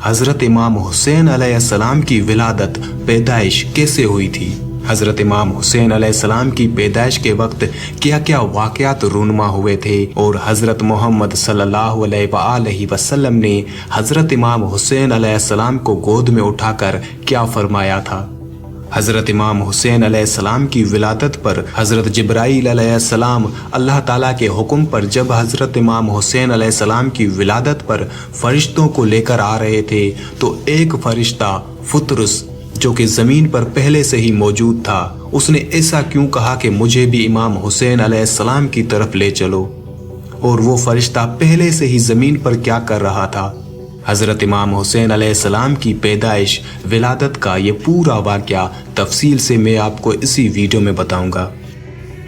حضرت امام حسین علیہ السلام کی ولادت پیدائش کیسے ہوئی تھی؟ حضرت امام حسین علیہ السلام کی پیدائش کے وقت کیا کیا واقعات رونما ہوئے تھے اور حضرت محمد صلی اللہ علیہ وآلہ وسلم نے حضرت امام حسین علیہ السلام کو گود میں اٹھا کر کیا فرمایا تھا؟ حضرت امام حسین علیہ السلام کی ولادت پر حضرت جبرائیل علیہ السلام اللہ تعالیٰ کے حکم پر جب حضرت امام حسین علیہ السلام کی ولادت پر فرشتوں کو لے کر آ رہے تھے تو ایک فرشتہ فطرس جو کہ زمین پر پہلے سے ہی موجود تھا، اس نے ایسا کیوں کہا کہ مجھے بھی امام حسین علیہ السلام کی طرف لے چلو؟ اور وہ فرشتہ پہلے سے ہی زمین پر کیا کر رہا تھا؟ حضرت امام حسین علیہ السلام کی پیدائش ولادت کا یہ پورا واقعہ تفصیل سے میں آپ کو اسی ویڈیو میں بتاؤں گا۔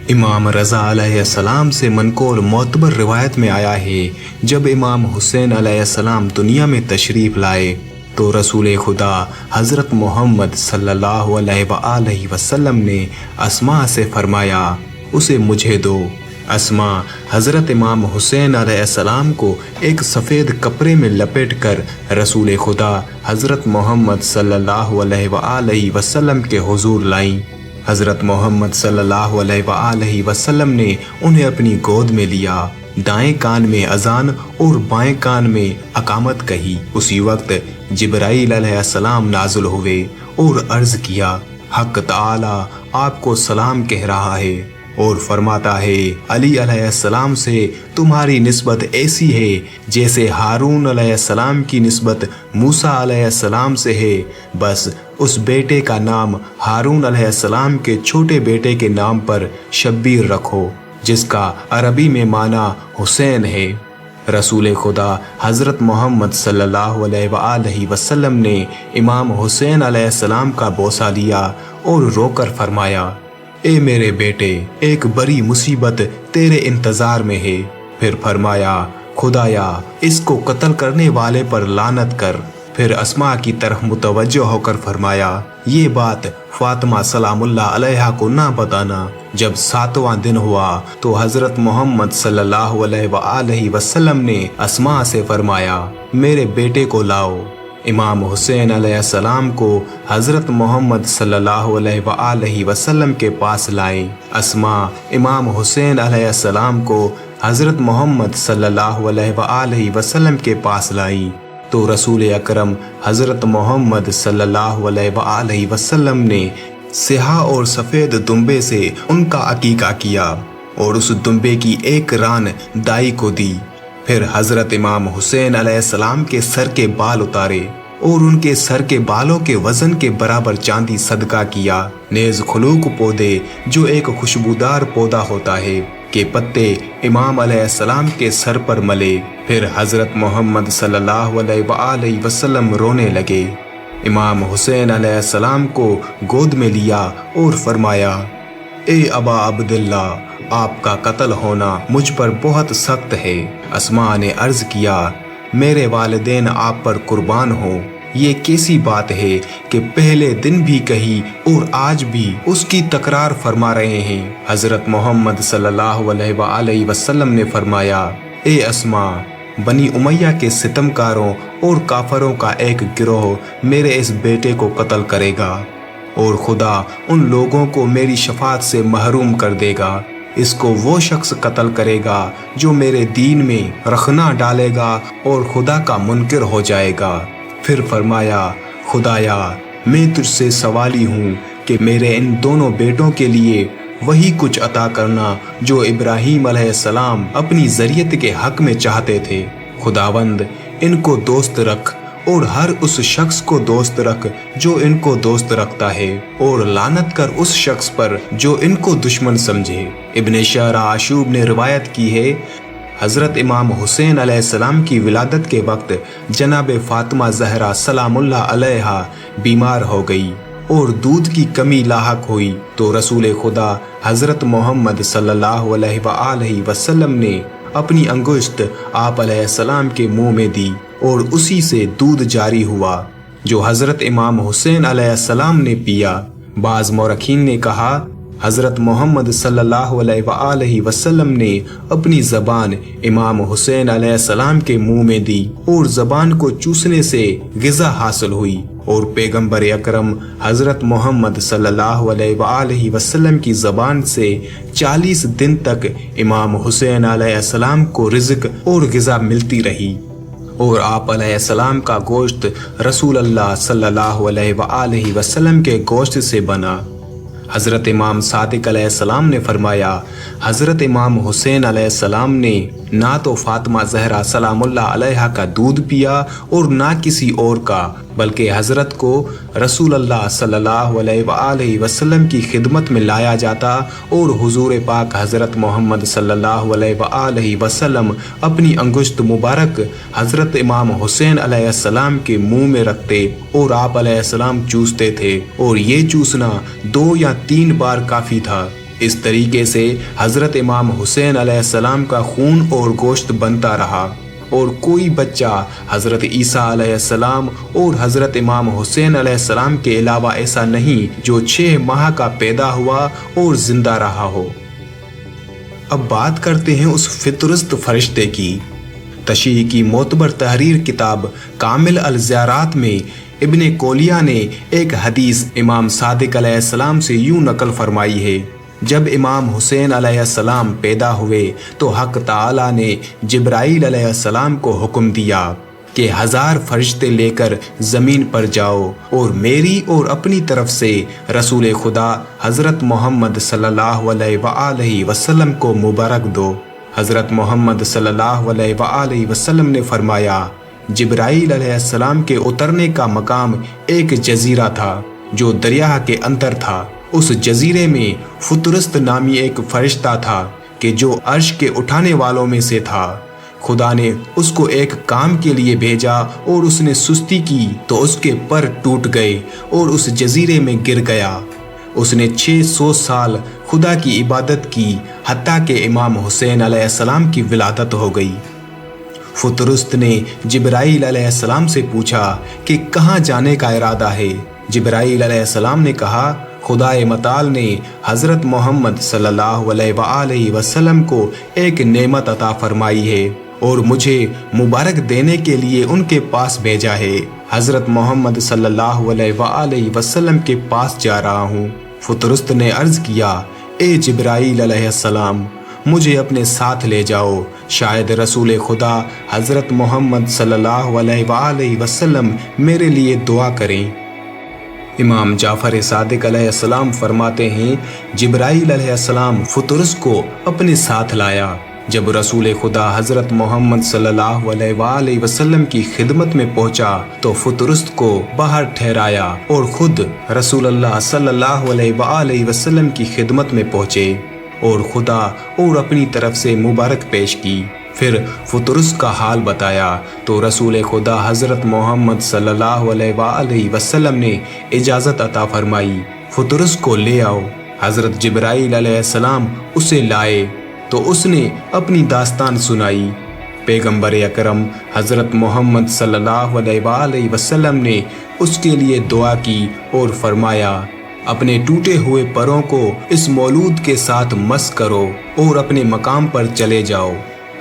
امام رضا علیہ السلام سے منقول معتبر روایت میں آیا ہے، جب امام حسین علیہ السلام دنیا میں تشریف لائے تو رسول خدا حضرت محمد صلی اللہ علیہ وآلہ وسلم نے اسماء سے فرمایا اسے مجھے دو۔ اسماء حضرت امام حسین علیہ السلام کو ایک سفید کپڑے میں لپیٹ کر رسول خدا حضرت محمد صلی اللہ علیہ وآلہ وسلم کے حضور لائیں۔ حضرت محمد صلی اللہ علیہ وآلہ وسلم نے انہیں اپنی گود میں لیا، دائیں کان میں اذان اور بائیں کان میں اقامت کہی۔ اسی وقت جبرائیل علیہ السلام نازل ہوئے اور عرض کیا، حق تعالی آپ کو سلام کہہ رہا ہے اور فرماتا ہے علی علیہ السلام سے تمہاری نسبت ایسی ہے جیسے ہارون علیہ السلام کی نسبت موسیٰ علیہ السلام سے ہے، بس اس بیٹے کا نام ہارون علیہ السلام کے چھوٹے بیٹے کے نام پر شبیر رکھو، جس کا عربی میں معنی حسین ہے۔ رسول خدا حضرت محمد صلی اللہ علیہ وآلہ وسلم نے امام حسین علیہ السلام کا بوسہ لیا اور رو کر فرمایا، اے میرے بیٹے، ایک بڑی مصیبت تیرے انتظار میں ہے۔ پھر فرمایا، خدایا اس کو قتل کرنے والے پر لعنت کر۔ پھر اسماء کی طرف متوجہ ہو کر فرمایا، یہ بات فاطمہ سلام اللہ علیہا کو نہ بتانا۔ جب 7واں دن ہوا تو حضرت محمد صلی اللہ علیہ وآلہ وسلم نے اسماء سے فرمایا، میرے بیٹے کو لاؤ۔ امام حسین علیہ السلام کو حضرت محمد صلی اللہ علیہ وآلہ وسلم کے پاس لائیں۔ اسماء امام حسین علیہ السلام کو حضرت محمد صلی اللہ علیہ وآلہ وسلم کے پاس لائیں تو رسول اکرم حضرت محمد صلی اللہ علیہ وآلہ وسلم نے سیاہ اور سفید دمبے سے ان کا عقیقہ کیا اور اس دمبے کی ایک ران دائی کو دی۔ پھر حضرت امام حسین علیہ السلام کے سر کے بال اتارے اور ان کے سر کے بالوں کے وزن کے برابر چاندی صدقہ کیا۔ نیز خلوق پودے جو ایک خوشبودار پودا ہوتا ہے کے پتے امام علیہ السلام کے سر پر ملے۔ پھر حضرت محمد صلی اللہ علیہ وآلہ وسلم رونے لگے۔ امام حسین علیہ السلام کو گود میں لیا اور فرمایا، اے ابا عبداللہ، آپ کا قتل ہونا مجھ پر بہت سخت ہے۔ اسماء نے عرض کیا، میرے والدین آپ پر قربان ہوں، یہ کیسی بات ہے کہ پہلے دن بھی کہی اور آج بھی اس کی تکرار فرما رہے ہیں۔ حضرت محمد صلی اللہ علیہ وآلہ وسلم نے فرمایا، اے اسماء، بنی امیہ کے ستمکاروں اور کافروں کا ایک گروہ میرے اس بیٹے کو قتل کرے گا اور خدا ان لوگوں کو میری شفاعت سے محروم کر دے گا۔ اس کو وہ شخص قتل کرے گا جو میرے دین میں رخنا ڈالے گا اور خدا کا منکر ہو جائے گا۔ پھر فرمایا، خدایا میں تجھ سے سوالی ہوں کہ میرے ان دونوں بیٹوں کے لیے وہی کچھ عطا کرنا جو ابراہیم علیہ السلام اپنی ذریت کے حق میں چاہتے تھے۔ خداوند ان کو دوست رکھ اور ہر اس شخص کو دوست رکھ جو ان کو دوست رکھتا ہے، اور لعنت کر اس شخص پر جو ان کو دشمن سمجھے۔ ابن شعراء عاشوب نے روایت کی ہے، حضرت امام حسین علیہ السلام کی ولادت کے وقت جناب فاطمہ زہرا سلام اللہ علیہا بیمار ہو گئی اور دودھ کی کمی لاحق ہوئی تو رسول خدا حضرت محمد صلی اللہ علیہ وآلہ وسلم نے اپنی انگشت آپ علیہ السلام کے منہ میں دی اور اسی سے دودھ جاری ہوا جو حضرت امام حسین علیہ السلام نے پیا۔ بعض مورخین نے کہا حضرت محمد صلی اللہ علیہ وآلہ وسلم نے اپنی زبان امام حسین علیہ السلام کے منہ میں دی اور زبان کو چوسنے سے غذا حاصل ہوئی، اور پیغمبر اکرم حضرت محمد صلی اللہ علیہ وآلہ وسلم کی زبان سے 40 دن تک امام حسین علیہ السلام کو رزق اور غذا ملتی رہی، اور آپ علیہ السلام کا گوشت رسول اللہ صلی اللہ علیہ وآلہ وسلم کے گوشت سے بنا۔ حضرت امام صادق علیہ السلام نے فرمایا، حضرت امام حسین علیہ السلام نے نہ تو فاطمہ زہرا سلام اللہ علیہا کا دودھ پیا اور نہ کسی اور کا، بلکہ حضرت کو رسول اللہ صلی اللہ علیہ وآلہ وسلم کی خدمت میں لایا جاتا اور حضور پاک حضرت محمد صلی اللہ علیہ وآلہ وسلم اپنی انگشت مبارک حضرت امام حسین علیہ السلام کے منہ میں رکھتے اور آپ علیہ السلام چوستے تھے، اور یہ چوسنا 2 یا 3 بار کافی تھا۔ اس طریقے سے حضرت امام حسین علیہ السلام کا خون اور گوشت بنتا رہا، اور کوئی بچہ حضرت عیسیٰ علیہ السلام اور حضرت امام حسین علیہ السلام کے علاوہ ایسا نہیں جو 6 ماہ کا پیدا ہوا اور زندہ رہا ہو۔ اب بات کرتے ہیں اس فطرست فرشتے کی۔ تشیع کی معتبر تحریر کتاب کامل الزیارات میں ابن کولیہ نے ایک حدیث امام صادق علیہ السلام سے یوں نقل فرمائی ہے، جب امام حسین علیہ السلام پیدا ہوئے تو حق تعالی نے جبرائیل علیہ السلام کو حکم دیا کہ 1000 فرشتے لے کر زمین پر جاؤ اور میری اور اپنی طرف سے رسول خدا حضرت محمد صلی اللہ علیہ وآلہ وسلم کو مبارک دو۔ حضرت محمد صلی اللہ علیہ وآلہ وسلم نے فرمایا، جبرائیل علیہ السلام کے اترنے کا مقام ایک جزیرہ تھا جو دریا کے اندر تھا۔ اس جزیرے میں فطرست نامی ایک فرشتہ تھا کہ جو عرش کے اٹھانے والوں میں سے تھا۔ خدا نے اس کو ایک کام کے لیے بھیجا اور اس نے سستی کی تو اس کے پر ٹوٹ گئے اور اس جزیرے میں گر گیا۔ اس نے 600 سال خدا کی عبادت کی حتیٰ کہ امام حسین علیہ السلام کی ولادت ہو گئی۔ فطرست نے جبرائیل علیہ السلام سے پوچھا کہ کہاں جانے کا ارادہ ہے؟ جبرائیل علیہ السلام نے کہا، خدا متعال نے حضرت محمد صلی اللہ علیہ وآلہ وسلم کو ایک نعمت عطا فرمائی ہے اور مجھے مبارک دینے کے لیے ان کے پاس بھیجا ہے۔ حضرت محمد صلی اللہ علیہ وآلہ وسلم کے پاس جا رہا ہوں۔ فطرست نے عرض کیا، اے جبرائیل علیہ السلام، مجھے اپنے ساتھ لے جاؤ، شاید رسول خدا حضرت محمد صلی اللہ علیہ وآلہ وسلم میرے لیے دعا کریں۔ امام جعفر صادق علیہ السلام فرماتے ہیں، جبرائیل علیہ السلام فطرس کو اپنے ساتھ لایا۔ جب رسول خدا حضرت محمد صلی اللہ علیہ وآلہ وسلم کی خدمت میں پہنچا تو فطرس کو باہر ٹھہرایا اور خود رسول اللہ صلی اللہ علیہ وآلہ وسلم کی خدمت میں پہنچے اور خدا اور اپنی طرف سے مبارک پیش کی۔ پھر فطرس کا حال بتایا تو رسول خدا حضرت محمد صلی اللہ علیہ وآلہ وسلم نے اجازت عطا فرمائی، فطرس کو لے آؤ۔ حضرت جبرائیل علیہ السلام اسے لائے تو اس نے اپنی داستان سنائی۔ پیغمبر اکرم حضرت محمد صلی اللہ علیہ وآلہ وسلم نے اس کے لیے دعا کی اور فرمایا، اپنے ٹوٹے ہوئے پروں کو اس مولود کے ساتھ مس کرو اور اپنے مقام پر چلے جاؤ۔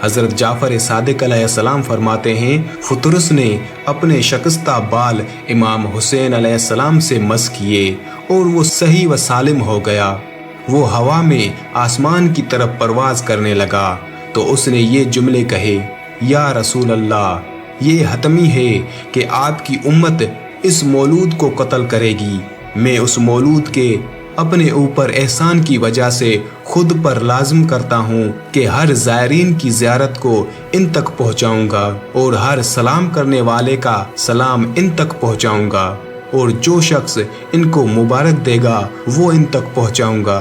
حضرت جعفر صادق علیہ السلام فرماتے ہیں، فطرس نے اپنے شکستہ بال امام حسین علیہ السلام سے مس کیے اور وہ صحیح و سالم ہو گیا۔ وہ ہوا میں آسمان کی طرف پرواز کرنے لگا تو اس نے یہ جملے کہے، یا رسول اللہ، یہ حتمی ہے کہ آپ کی امت اس مولود کو قتل کرے گی۔ میں اس مولود کے اپنے اوپر احسان کی وجہ سے خود پر لازم کرتا ہوں کہ ہر زائرین کی زیارت کو ان تک پہنچاؤں گا اور ہر سلام کرنے والے کا سلام ان تک پہنچاؤں گا، اور جو شخص ان کو مبارک دے گا وہ ان تک پہنچاؤں گا۔